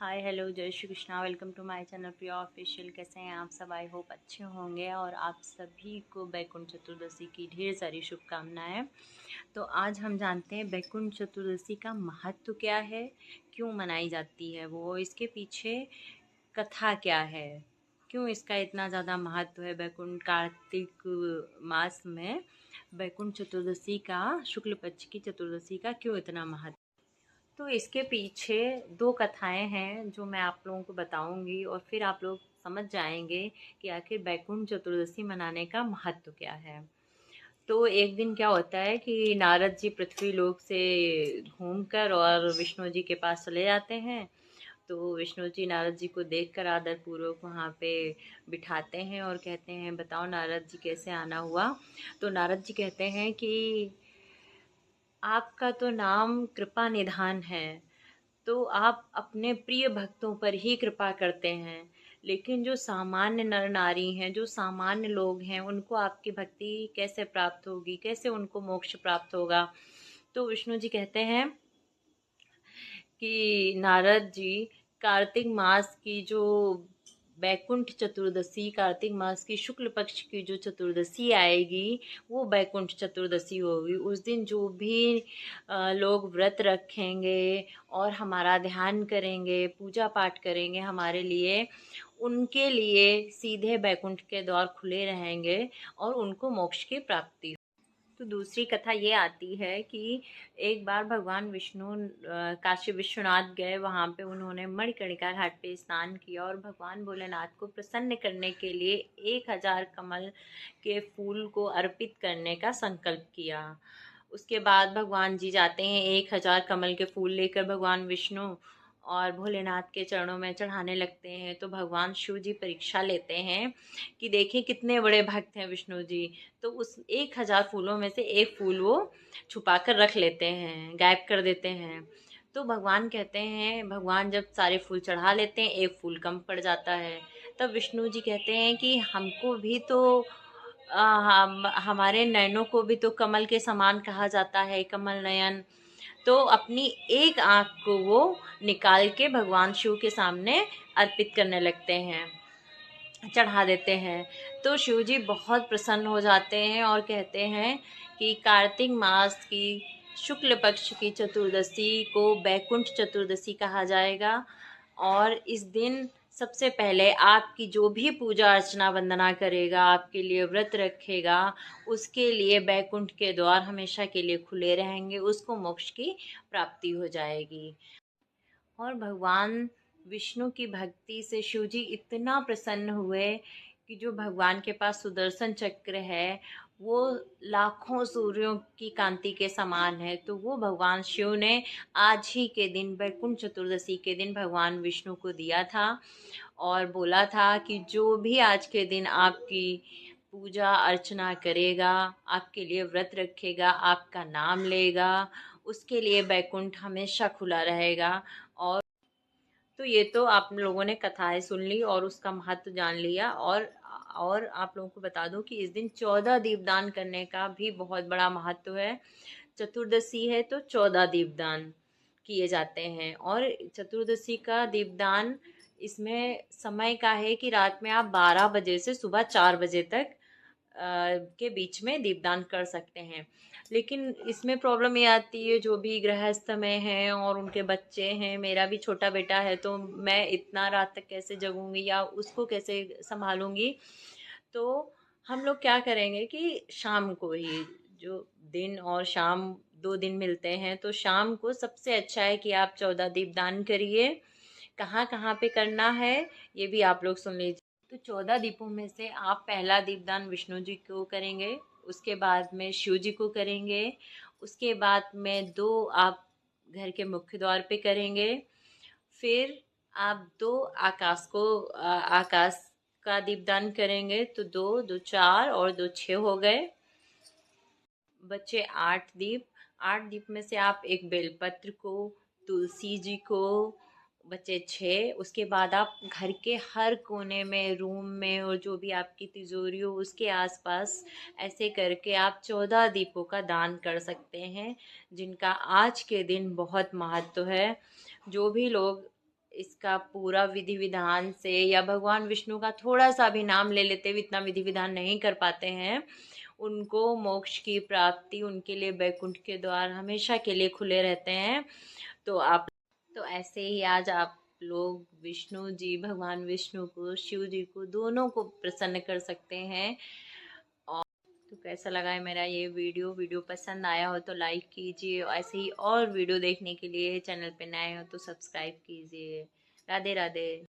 हाय hello जय Shri Krishna. Welcome to my channel Priya official. कैसे हैं आप सब? आई होप अच्छे होंगे और आप सभी को बैकुंठ चतुर्दशी की ढेर सारी शुभकामनाएं। तो आज हम जानते हैं बैकुंठ चतुर्दशी का महत्व क्या है, क्यों मनाई जाती है, वो इसके पीछे कथा क्या है, क्यों इसका इतना ज़्यादा महत्व है। बैकुंठ कार्तिक मास में बैकुंठ चतुर्दशी का, शुक्ल पक्ष की चतुर्दशी का क्यों इतना महत्व। तो इसके पीछे दो कथाएं हैं जो मैं आप लोगों को बताऊंगी और फिर आप लोग समझ जाएंगे कि आखिर बैकुंठ चतुर्दशी मनाने का महत्व क्या है। तो एक दिन क्या होता है कि नारद जी पृथ्वी लोक से घूमकर और विष्णु जी के पास चले जाते हैं। तो विष्णु जी नारद जी को देखकर आदर पूर्वक वहाँ पे बिठाते हैं और कहते हैं, बताओ नारद जी कैसे आना हुआ। तो नारद जी कहते हैं कि आपका तो नाम कृपा निधान है, तो आप अपने प्रिय भक्तों पर ही कृपा करते हैं, लेकिन जो सामान्य नर नारी हैं, जो सामान्य लोग हैं, उनको आपकी भक्ति कैसे प्राप्त होगी, कैसे उनको मोक्ष प्राप्त होगा। तो विष्णु जी कहते हैं कि नारद जी, कार्तिक मास की जो बैकुंठ चतुर्दशी, कार्तिक मास की शुक्ल पक्ष की जो चतुर्दशी आएगी, वो बैकुंठ चतुर्दशी होगी। उस दिन जो भी लोग व्रत रखेंगे और हमारा ध्यान करेंगे, पूजा पाठ करेंगे हमारे लिए, उनके लिए सीधे बैकुंठ के द्वार खुले रहेंगे और उनको मोक्ष की प्राप्ति। तो दूसरी कथा ये आती है कि एक बार भगवान विष्णु काशी विश्वनाथ गए। वहाँ पे उन्होंने मणिकर्णिका घाट पे स्नान किया और भगवान भोलेनाथ को प्रसन्न करने के लिए 1000 कमल के फूल को अर्पित करने का संकल्प किया। उसके बाद भगवान जी जाते हैं 1000 कमल के फूल लेकर भगवान विष्णु और भोलेनाथ के चरणों में चढ़ाने लगते हैं। तो भगवान शिव जी परीक्षा लेते हैं कि देखें कितने बड़े भक्त हैं विष्णु जी। तो उस 1000 फूलों में से एक फूल वो छुपा कर रख लेते हैं, गायब कर देते हैं। तो भगवान कहते हैं, भगवान जब सारे फूल चढ़ा लेते हैं, एक फूल कम पड़ जाता है। तब विष्णु जी कहते हैं कि हमको भी तो हमारे नयनों को भी तो कमल के समान कहा जाता है, कमल नयन। तो अपनी एक आंख को वो निकाल के भगवान शिव के सामने अर्पित करने लगते हैं, चढ़ा देते हैं। तो शिव जी बहुत प्रसन्न हो जाते हैं और कहते हैं कि कार्तिक मास की शुक्ल पक्ष की चतुर्दशी को बैकुंठ चतुर्दशी कहा जाएगा। और इस दिन सबसे पहले आपकी जो भी पूजा अर्चना वंदना करेगा, आपके लिए व्रत रखेगा, उसके लिए बैकुंठ के द्वार हमेशा के लिए खुले रहेंगे, उसको मोक्ष की प्राप्ति हो जाएगी। और भगवान विष्णु की भक्ति से शिव जी इतना प्रसन्न हुए कि जो भगवान के पास सुदर्शन चक्र है वो लाखों सूर्यों की कांति के समान है। तो वो भगवान शिव ने आज ही के दिन, वैकुंठ चतुर्दशी के दिन, भगवान विष्णु को दिया था और बोला था कि जो भी आज के दिन आपकी पूजा अर्चना करेगा, आपके लिए व्रत रखेगा, आपका नाम लेगा, उसके लिए बैकुंठ हमेशा खुला रहेगा। और तो ये तो आप लोगों ने कथाएं सुन ली और उसका महत्व जान लिया। और आप लोगों को बता दूं कि इस दिन 14 दीपदान करने का भी बहुत बड़ा महत्व है। चतुर्दशी है तो 14 दीपदान किए जाते हैं। और चतुर्दशी का दीपदान, इसमें समय का है कि रात में आप 12 बजे से सुबह 4 बजे तक के बीच में दीपदान कर सकते हैं। लेकिन इसमें प्रॉब्लम ये आती है, जो भी गृहस्थ में हैं और उनके बच्चे हैं, मेरा भी छोटा बेटा है, तो मैं इतना रात तक कैसे जगूंगी या उसको कैसे संभालूंगी। तो हम लोग क्या करेंगे कि शाम को ही, जो दिन और शाम 2 दिन मिलते हैं, तो शाम को सबसे अच्छा है कि आप 14 दीपदान करिए। कहाँ कहाँ पे करना है ये भी आप लोग सुन लीजिए। तो 14 दीपों में से आप पहला दीपदान विष्णु जी को करेंगे, उसके बाद में शिव जी को करेंगे, उसके बाद में 2 आप घर के मुख्य द्वार पे करेंगे। फिर आप 2 आकाश का दीपदान करेंगे। तो 2 2 4 और 2 6 हो गए, बचे 8 दीप। 8 दीप में से आप एक बेलपत्र को, तुलसी जी को, बचे 6। उसके बाद आप घर के हर कोने में, रूम में, और जो भी आपकी तिजोरी हो उसके आसपास, ऐसे करके आप 14 दीपों का दान कर सकते हैं, जिनका आज के दिन बहुत महत्व है। जो भी लोग इसका पूरा विधि विधान से, या भगवान विष्णु का थोड़ा सा भी नाम ले लेते हुए इतना विधि विधान नहीं कर पाते हैं, उनको मोक्ष की प्राप्ति, उनके लिए बैकुंठ के द्वार हमेशा के लिए खुले रहते हैं। तो आप, तो ऐसे ही आज आप लोग विष्णु जी, भगवान विष्णु को, शिव जी को, दोनों को प्रसन्न कर सकते हैं। और तो कैसा लगा है मेरा ये वीडियो पसंद आया हो तो लाइक कीजिए। ऐसे ही और वीडियो देखने के लिए चैनल पे नए हो तो सब्सक्राइब कीजिए। राधे राधे।